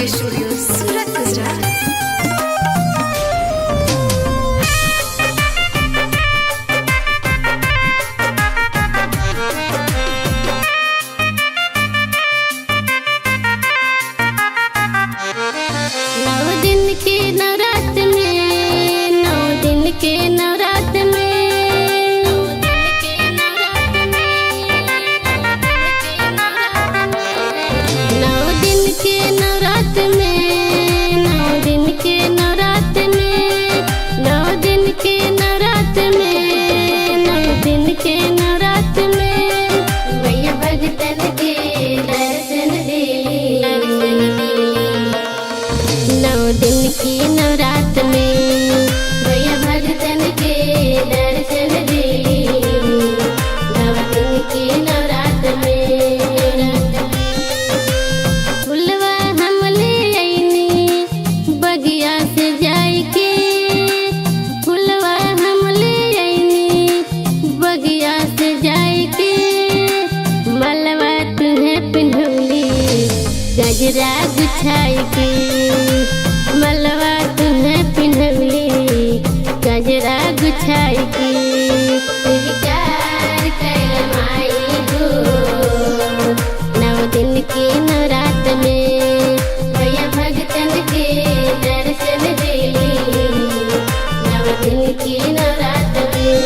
Recording studio Surat Gujarat. गजरा गुछाई के मलवा तुम्हें पिन्हवली गजरा गुछाई के विचार कैल माई हो नौ दिन की नवरात में भैया भगतन के दर्शन देली नौ दिन की नवरात में।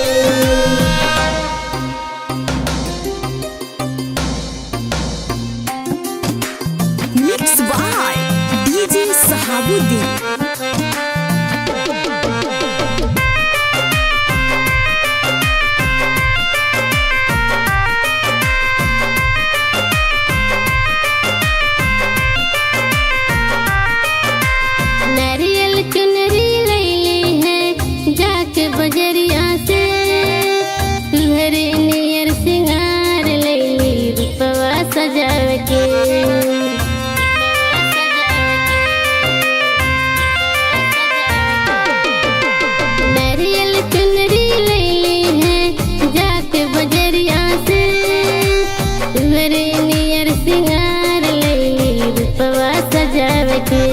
Mixed by DJ Sahabuddin। नारियल चुनरी लैली है जाके बजरिया से तुम्हारे नियर सिंगार लैली रूपवा सजाव के नारियल चुनरी लैली है जाके बजरिया से तुम्हारे नियर सिंगार लैली रूपवा सजाव के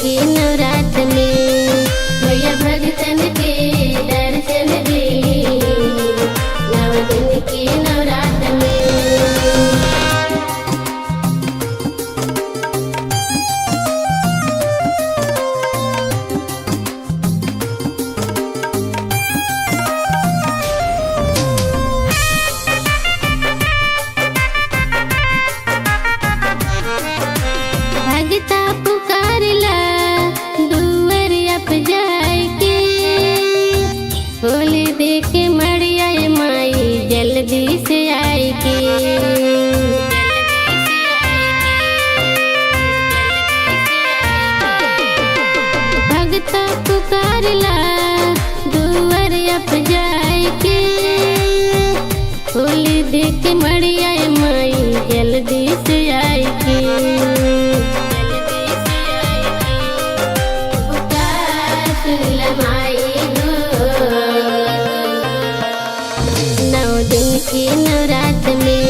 की नवरात में भैया भगतन के दर्शन देली नौ दिन की नवरात में। भगता पुकारला दुवरिया पे जाए के होली देखे मड़िया माई जल्दी से आए के भगता पुकारला दुवरिया पे जाए के होली देखे मड़िया माई जल्दी से आए के नौ दिन की नवरात में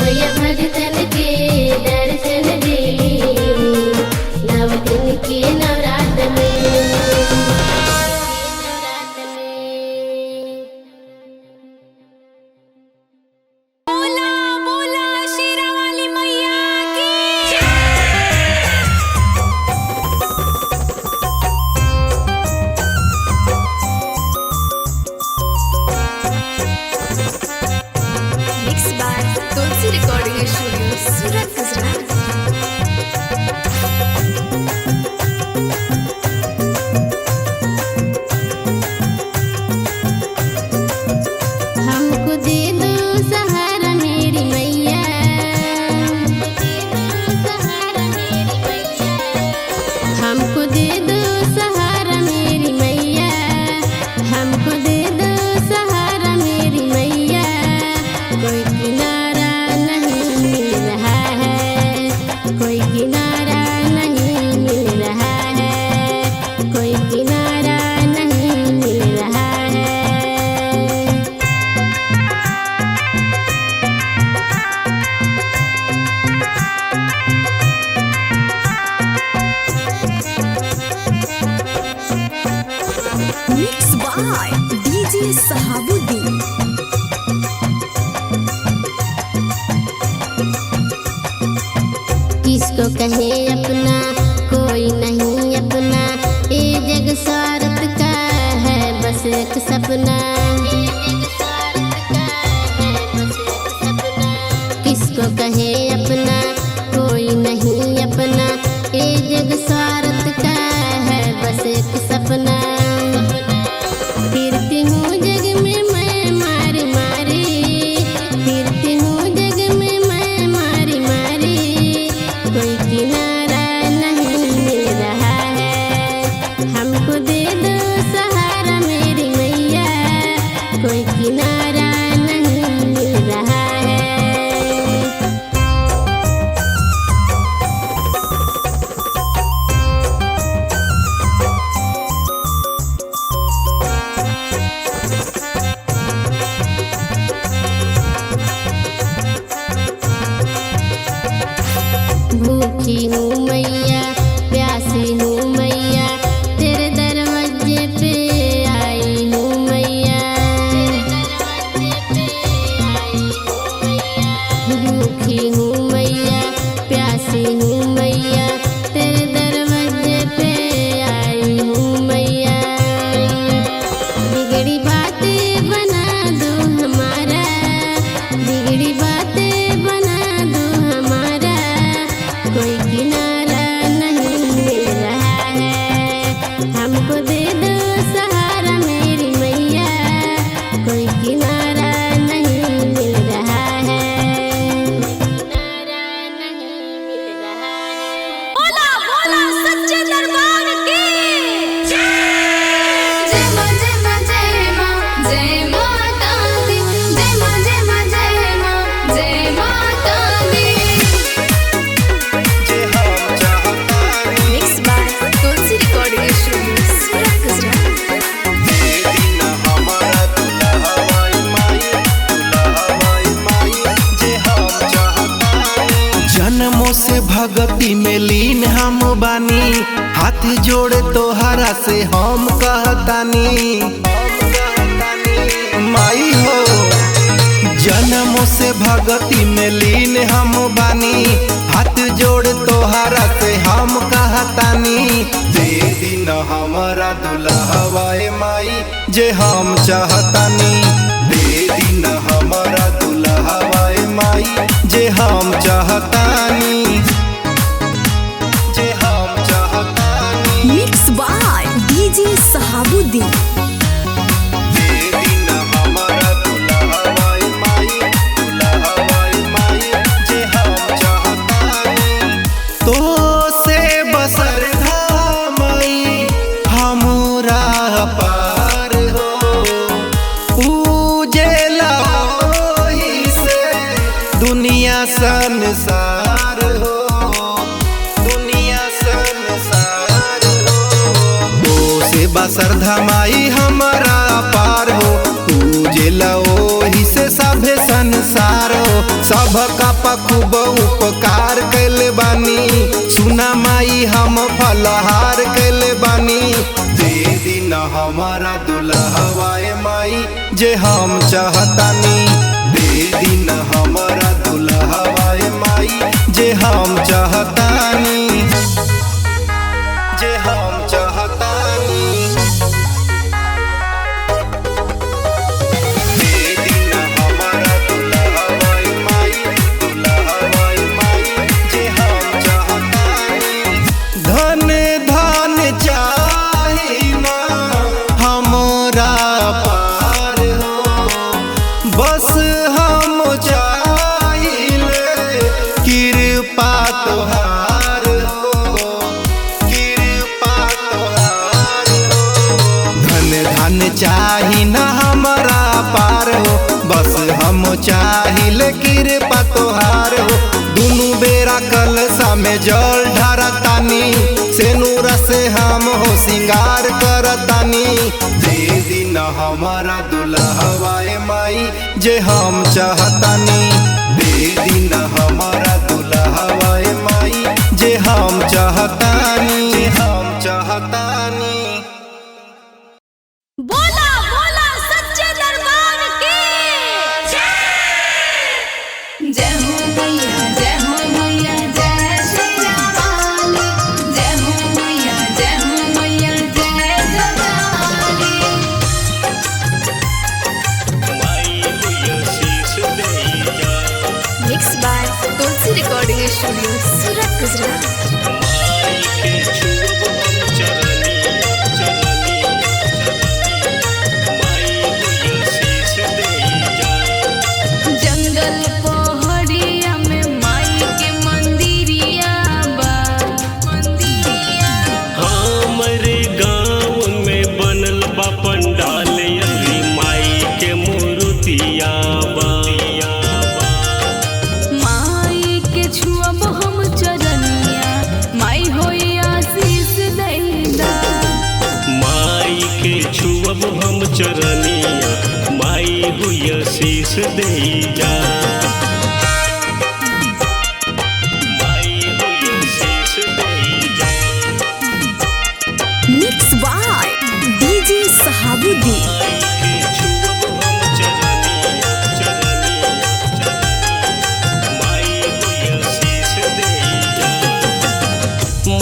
भैया भगतन के दर्शन देली नौ दिन की नवरात में। बोला बोला शेरा वाली मैया की Mixed by Tulsi recording studio Surat Gujarat. हमको दे दो सहारा मेरी मैया हमको दे दो सहारा मेरी मैया हमको दे दो सहारा मेरी मैया कोई किनारा नहीं मिल रहा है डीजे सहाबुद्दीन। किसको कहे अपना कोई नहीं अपना, ये जग स्वार्थ का है बस एक सपना। किसको कहे अपना कोई नहीं अपना, ये जग स्वार्थ का है बस एक सपना। फिरती हूँ जग में मैं मारी मारी, फिरती हूँ जग में मैं मारी मारी, कोई किनारा नहीं मिल रहा है, हमको दे दो सहारा मेरी मैया, कोई किनारा नहीं मिल रहा है। भूखी हूँ मैया प्यासी हूँ मैया, तेरे दरवाजे पे आई हूँ मैया। भूखी हूँ मैया प्यासी हूँ मैया, तेरे दरवाजे पे आई हूँ मैया। बिगड़ी बातें बना दो हमारा, बिगड़ी बातें बना दो हमारा, कोई किनारा नहीं मिल रहा है, हमको दे दो सहारा मेरी मैया, कोई किनारा नहीं मिल रहा है, किनारा नहीं मिल रहा है। बोला बोला सच्चे दरबार की जय। जय मां जय मां जय मां जय माता दी, जय मां जय मां जय मां जय माता दी। Mix by Tulsi recording studio Surat Gujarat. जन्मों से भगती में लीन हम बानी, हाथ जोड़े तोहरा से हम कहतानी माई हो। जन्मों से भगती में लीन हम बानी, हाथ जोड़े तोहरा से हम कहतानी, दे दिन हमारा दुल्हवाए माई जे हम चाहतानी, दे दिन हमारा दुल्हवाए माई जे हम चाहतानी, जे हम चाहतानी। Mix by DJ Sahabuddin. दे दिन हमारा दुल्हवाए माई, दुल्हवाए माई जे हम चाहतानी। तो से बसर था माई हमरा पार हो, उजेला ओही से दुनिया संसार हो, दुनिया संसार हो। तो से बसर धमाई हमारा पार हो, उजेला ओही से सभे संसार हो। सबका खूब उपकार कैले बानी, सुना माई हम फलहार कैले बानी, दे दिन हमारा दुल्हवाए माई जे हम चाहतानी, दे दिन हमारा दुल्हवाए माई जे हम चाहतानी, जे हम चाहतानी। दे दिन हमारा दुल्हवाए माई, दुल्हवाए माई जे हम चाहतानी। धन धन चाही ना हमरा पार हो, बस हम चाहिले कृपा तोहार हो, कृपा तोहार हो। धन धन चाही ना हमरा पार हो, बस हम चाहिले कृपा तोहार हो। दुनु बेरा कलसा में जल ढारतानी, सेनुर से हम हो सिंगार करतानी, दे दिन हमारा दुल्हवाए माई जे हम चाहतानी, दे दिन हमारा दुल्हवाए माई जे हम चाहतानी, जे हम चाहतानी। बोला बोला सच्चे स्टूडियो सूरत गुजरात। जंगल पहाड़िया में माई के मंदिरिया बा मंदिरिया। हमरे गाँव में बनल बा पंडाल अभी माई के मूर्तिया बा। माई के छुअब हम चरनिया माई होई आशीष दैदा। माई के छुअब हम चरनिया माई हुई आशीष देजा। माई हुई आशीष देजा। Mix by DJ Sahabuddin. माई के छुअब हम चरनिया चरनिया चरनिया माई हुई आशीष देजा।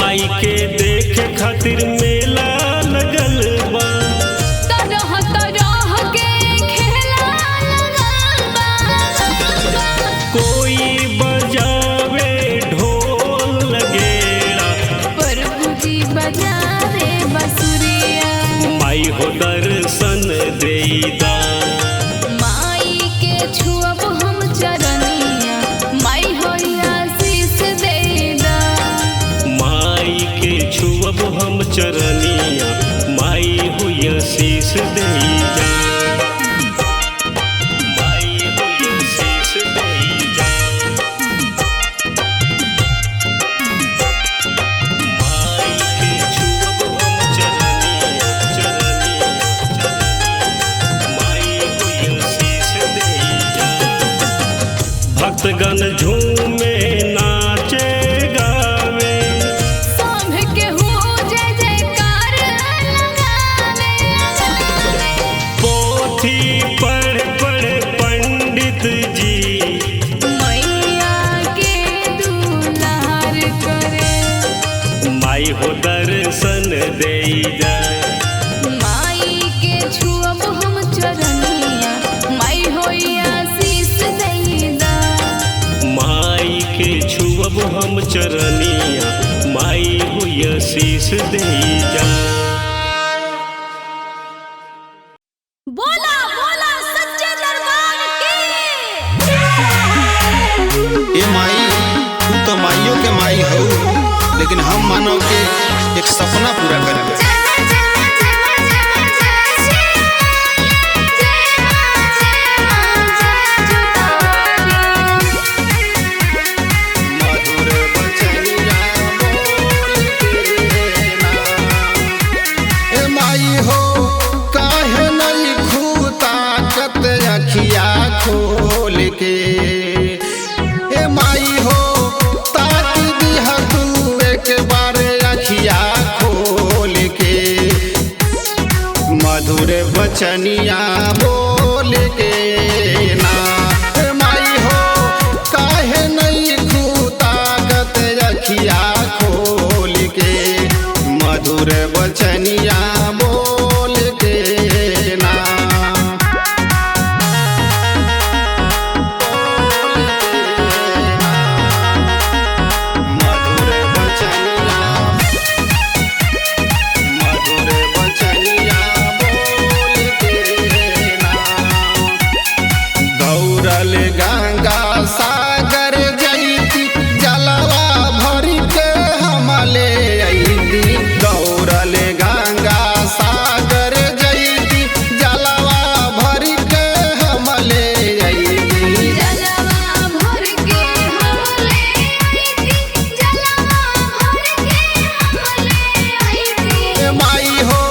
माई के देखे खातिर मेला लगल बा। तरह तरह के खेला लगल बा। कोई बजावे ढोल लगेला। प्रभु जी बजावे बसुरिया। माई हो दर्शन देदा। माई के छुअब हम चरनिया माई होई आशीष देदा। माई के छुअब हम चरनिया माई हुई आशीष देजा। माई हुई आशीष देजा। माई के छुअब हम चरनिया चरनिया चरनिया माई हुई आशीष देजा। भक्तगण झूमे नाचे गावे। सांभ के हो जय जयकार लगावे। पोथी पढ़ पढ़ पंडित जी मैया के दुलार करे। माई हो दर्शन देजा। माई के छुअब हम चरनिया माई होई आशीष दैदा। माई के छुअब हम चरनिया माई हुई आशीष देजा। बोला बोला सच्चे दरबार की। ए माई तू तो माइयों के माई हो, लेकिन हम मानव के एक सपना पूरा करेंगे। मधुर बचनिया बोल के नाम। ए माई हो काहे नहीं खूताकत अखिया खोल के। ए माई हो ताक दिहा तू एक बार अखिया खोल के। मधुर बचनिया बोल के ना। ए माई हो काहे नहीं खूताकत अखिया खोल के। मधुर बचनिया बोल के ना। मधुर बचनिया मधुर बचनिया बोल के ना। दौड़ल गंगा सागर जैती जलवा भर के हमले अइती। दौड़ल गंगा सागर जैती जलवा भर के हमले अइती। जलवा भर के हमले आईती। जलवा भर के हमले आईती। ए माई हो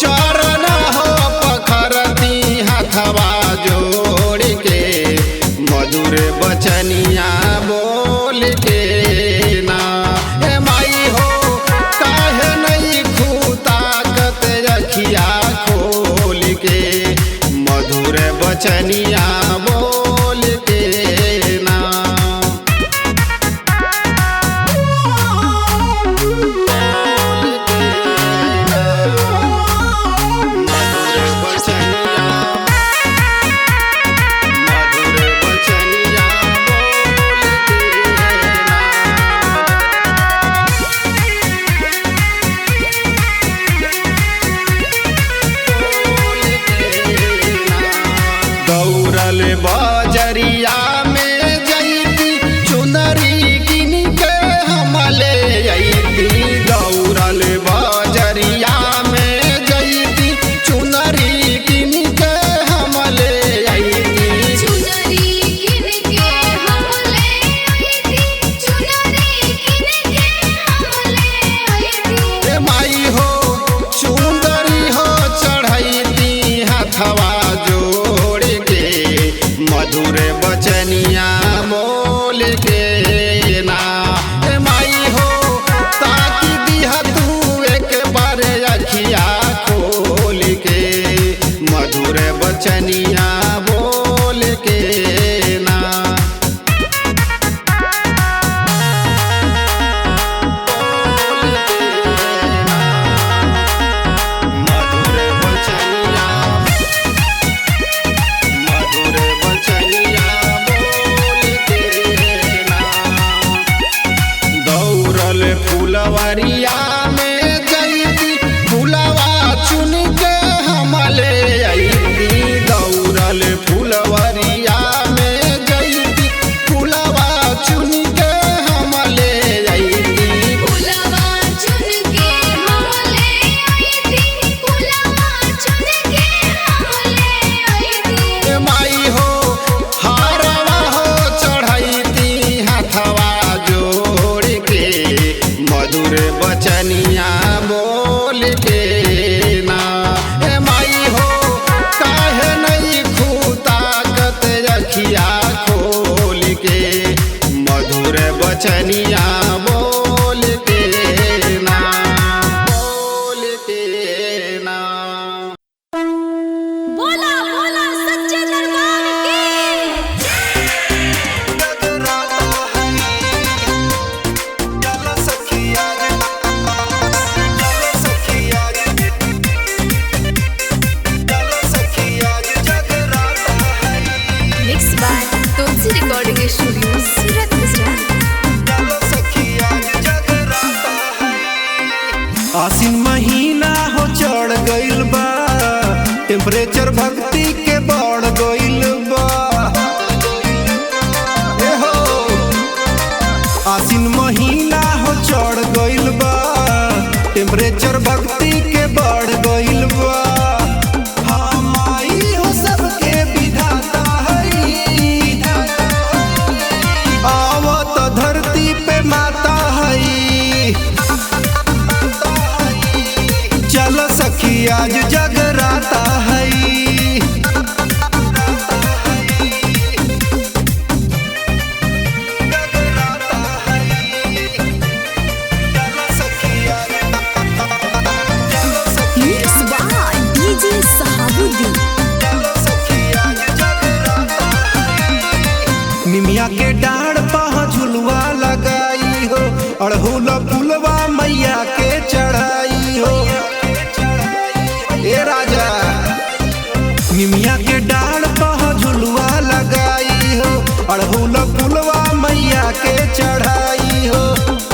चरण हो पखरती हथवा जोड़ के। मधुर बचनिया बोल के ना। ए माई हो काहे नहीं खूताकत अखिया खोल के। मधुर बचनिया बोल के ना। मधुर बचनिया मधुर बचनिया बोल के ना। बचनिया बोल के ना ए माई हो ताकि दिया तू एक बार अखिया खोल के मधुर बचनिया बोल के ना फुलवरिया में जईती फुलवा चुन के हम ले अईती दौड़ल फुलवरिया में जईती फुलवा चुन के हम ले अईती फुलवा चुन के हम ले आईती फुलवा चुन के हम ले आईती माई हो हारवा हो चढ़ैती हाथवा जोड़ के मधुर बचनिया बोल के ना ए माई हो काहे नहीं खूताकत रखिया खोल के मधुर बचनिया बोल के ना बोल के ना बोला बोला सच्चे दरबार की mix by Tulsi recording studio Surat Gujarat आसिन महीना हो चढ़ गइल बा टेम्परेचर भक्ति के बढ़ गइल बा ए हो आसिन महीना हो चढ़ गइल बा टेम्परेचर भक्ति के बढ़ गइल बा हाँ माई हो सबके विधाता हई आवत धरती पे माता हई चल सखी आज जगराता हई मिक्स बाय डीजे सहाबुद्दीन निमिया के डाढ़ पह झुलवा लगाई हो अड़हुल फुलवा मैया के चढ़ाई हो ए राजा निमिया के डाढ़ पह झुलवा लगाई हो अड़हुल फुलवा मैया के चढ़ाई हो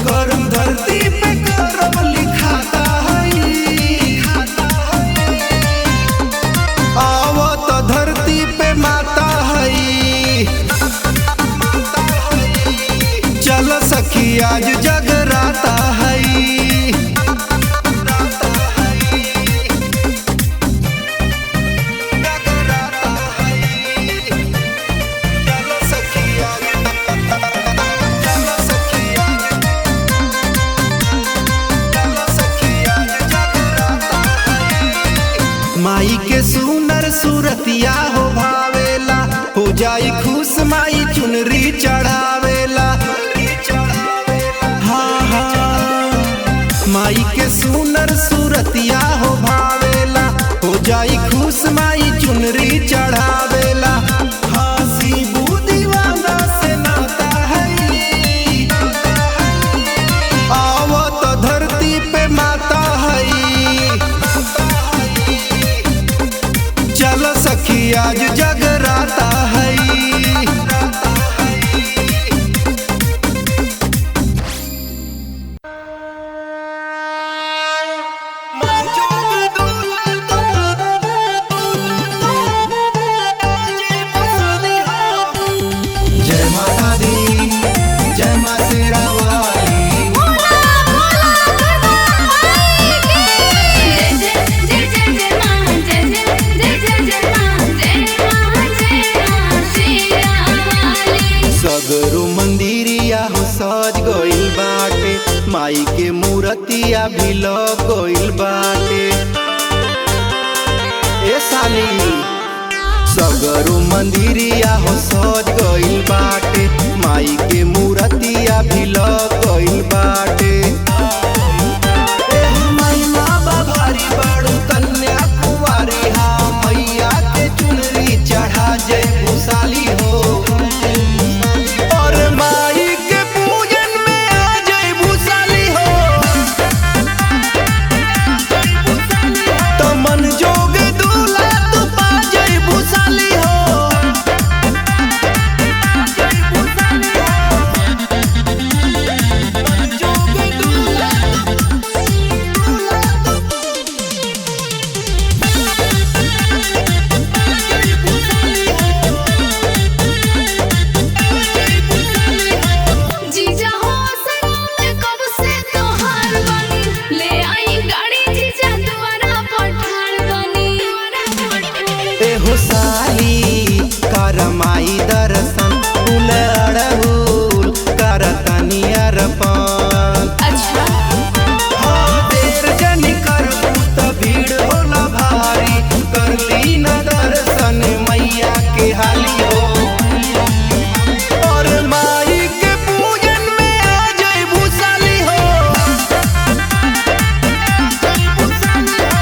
करम धरती पे करम लिखाता हई आवत धरती पे माता हई चल सखी आज जगराता हई माई के सुनर सूरतिया हो भावेला हो जाई खुश माई चुनरी चढ़ावेला हाँ हाँ माई के सुनर सूरतिया हो भावेला हो जाई खुश माई चुनरी चढ़ावेला हंसी दीवाना से नाता हई आवत धरती पे माता हई चल सखी आज जगराता हई जय माता दी जय मां शेरा वाली सगरो मंदिरिया हो सज गइल बाटे माई के मूर्तिया भी लग गइल बाटे ए साली सगरो मंदिरिया हो सज गइल बाटे, माई के मूर्तिया भी लग गइल बाटे। महिमा बाभारी बाड़ू कन्या कुंवारी हा, मैया के चुनरी चढ़ा जय भूसाली हो। और माई के पूजन में आ जय भूसाली हो। तो मन जोग दूल्हा तू पा जय भूसाली हो। मन जोग दूल्हा जीजा हो सनम कब से तोहार बनी, ले आई गाड़ी जीजा द्वारा पठार बनी। एहो साली करमाई दर्शन, फूल अड़हुल करतनी अर्पण। अच्छा हाँ, देर जनी करबू त भीड़ होला भारी, करली न दर्शन मैया के हाली हो। और माई के पूजन में आ जय भूसाली हो।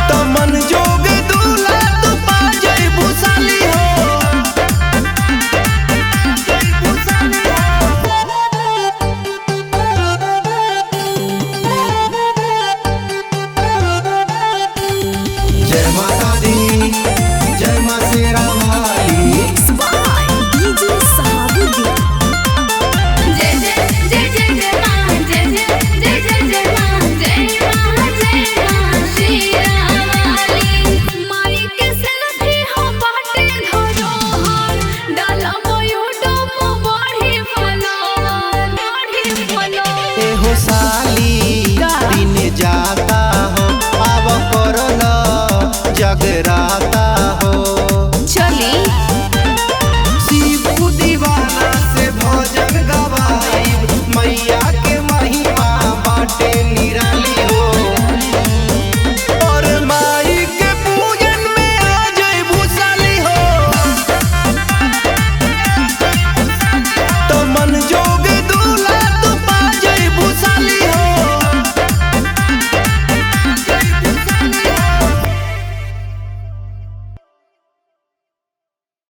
तो मन जोग दूल्हा तू पा जय भूसाली हो। जय माता दी, जय माँ शेरा वाली। जय जय जय जय जय मां, जय जय जय जय जय मां, जय मां शेरावाली। माई के सेल्फी हो बाटे धरोहर, डाला यूट्यूब बढ़ी फॉलोवर, बढ़ी फॉलोवर। एहो साली दिन जाता हो, अब करल जगराता हो। चली शिबू दीवाना से भजन गवाई, मैया के महिमा बाटे निराली हो। और माई के पूजन में आ जय भूसाली हो। तो मन जोग दूल्हा तू पा जय भूसाली हो।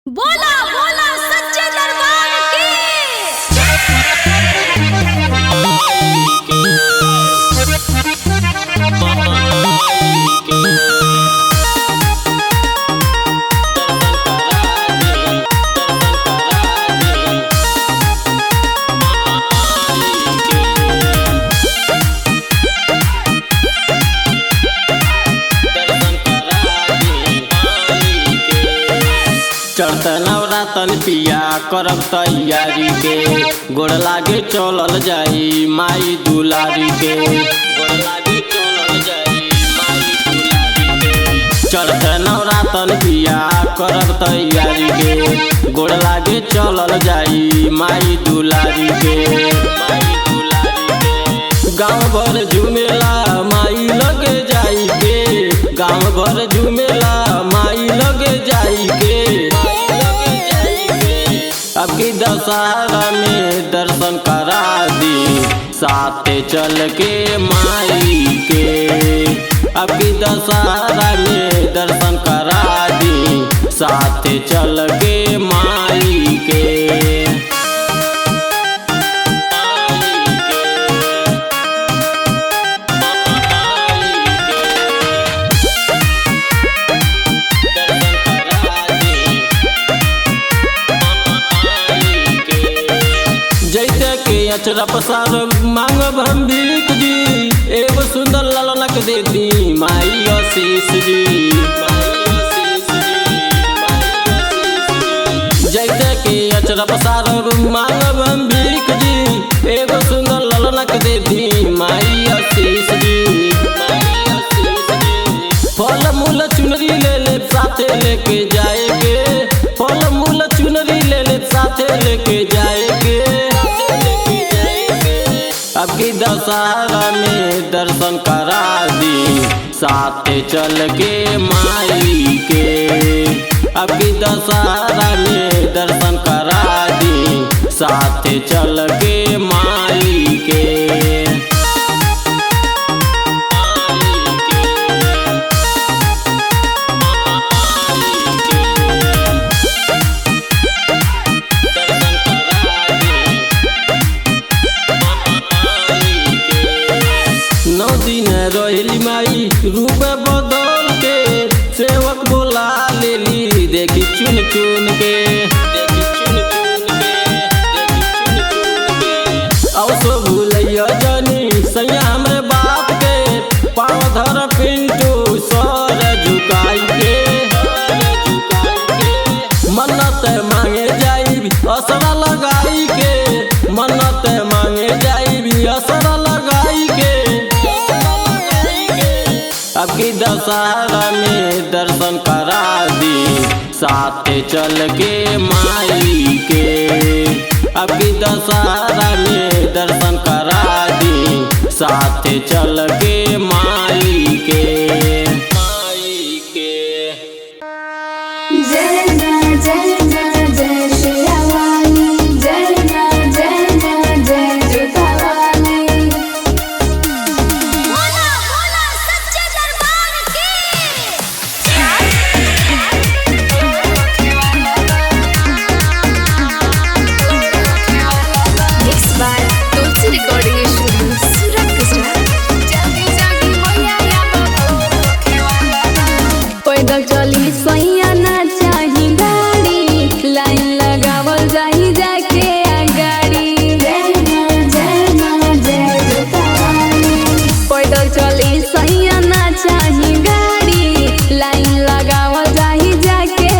बोला बोला सच्चे दरबार की। चढ़त नवरातन पिया करब तैयारी के, गोड़ लागे चलल जाई माई दुलारी के। गोड़ लागे चलल जाई माई दुलारी के। चढ़त नवरातन पिया करब तैयारी के, गोड़ लागे चलल जाई माई दुलारी के। माई दुलारी के। गाँव भर झुमेला माई लगे जाई के, गाँव भर झुमेला माई लगे जाई के। अब की दशहरा में दर्शन करा दी, साथे चल के माई के। अब की दशहरा में दर्शन करा दी, साथे चल के माई के। जैसे के अचरा पसार मांगब हम भीख जी, एगो सुंदर ललनक दे दी माई आशीष जी। जैसे के अचरा पसार मांगब हम भीख जी, एगो सुंदर ललनक दे दी माई आशीष जी। फल मूल चुनरी ले ले साथे लेके जाएगे, फल मूल चुनरी ले ले साथे लेके जाएगे। अब की दशहरा में दर्शन करा दी, साथे चल के माई के। अभी दशहरा में दर्शन करा दी साथे चल के माई के। नौ दिन रोहिली माई रूप बदल के सेवक बोला लेली देखी चुन चुन के, देखी चुन चुन के, देखी चुन चुन के। औसो भूलैया जानी सैया हमरे बाप के पाँव धर पिंटू सर झुकाई के, मन्नत मांगे जाई असरा लगाई के, मन्नत मांगे जाई असरा लगाई के। अबकी दशहरा में दर्शन करा दी साथे चल के माई के। अबकी दशहरा में दर्शन करा दी साथे चल के माई के, माई के। जय मां जय मां जय शेरावाली, जय मां जय जोतावाली। बोला बोला सच्चे दरबार की। Mixed by Tulsi Recording Studio, Surat, Gujarat. जागी जागी मैया या पैदल चली सैया ना चाही गाड़ी, लाइन लगावल जाही जाके गाड़ी। जय मां जय जोतावाली। पैदल चली सैया ना चाही गाड़ी, लाइन लगावल जाही जाके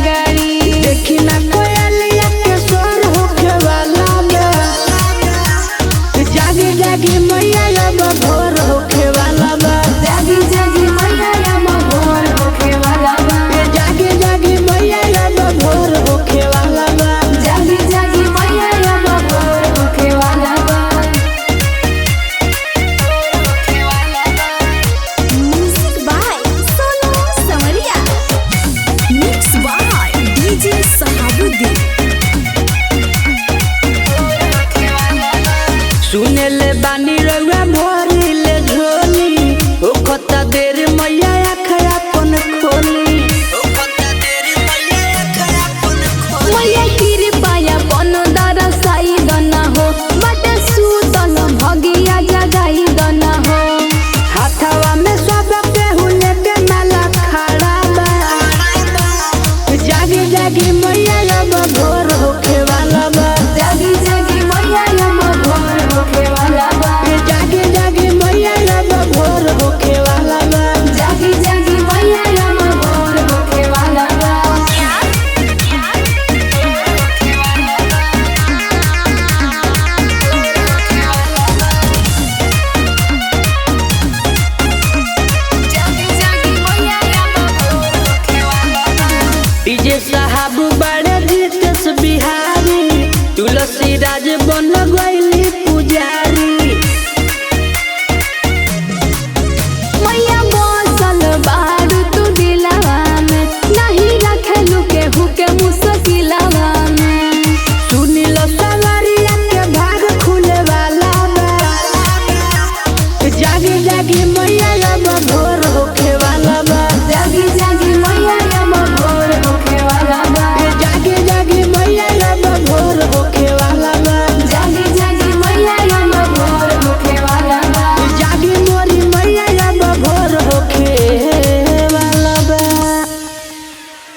गाड़ी। देखी ना कोयलिया के स्वर होखे वाला बा, जागी जागी मैया अब भोर होखे वाला बा। जागी जागी मैया अब भोर होखे वाला बा। जागी जागी मैया अब भोर होखे वाला बा। जागी जागी मैया अब भोर होखे वाला बा। Music by Sonu Samariya, mix by DJ Shahabuddin. सुने ले बानी रउआ भोरी ले झोली, ओ खता देर मैया आँखें अपन खोली। मैया कृपाया बन दरसाई दना हो, बाटे सुतल भगिया जगाई दना हो। हाथवा में सब केहू लेके माला खड़ा बा, जागी जागी मैया अब भोर होखे वाला बा। जागी जागी मैया अब भोर होखे वाला बा। जागी जागी मैया अब भोर होखे वाला बा। जागी जागी मैया अब भोर होखे वाला बा। जागी जागी मैया अब भोर होखे वाला बा। डीजे साहब बड़े रितेश बिहारी, तुलसी राज बन गई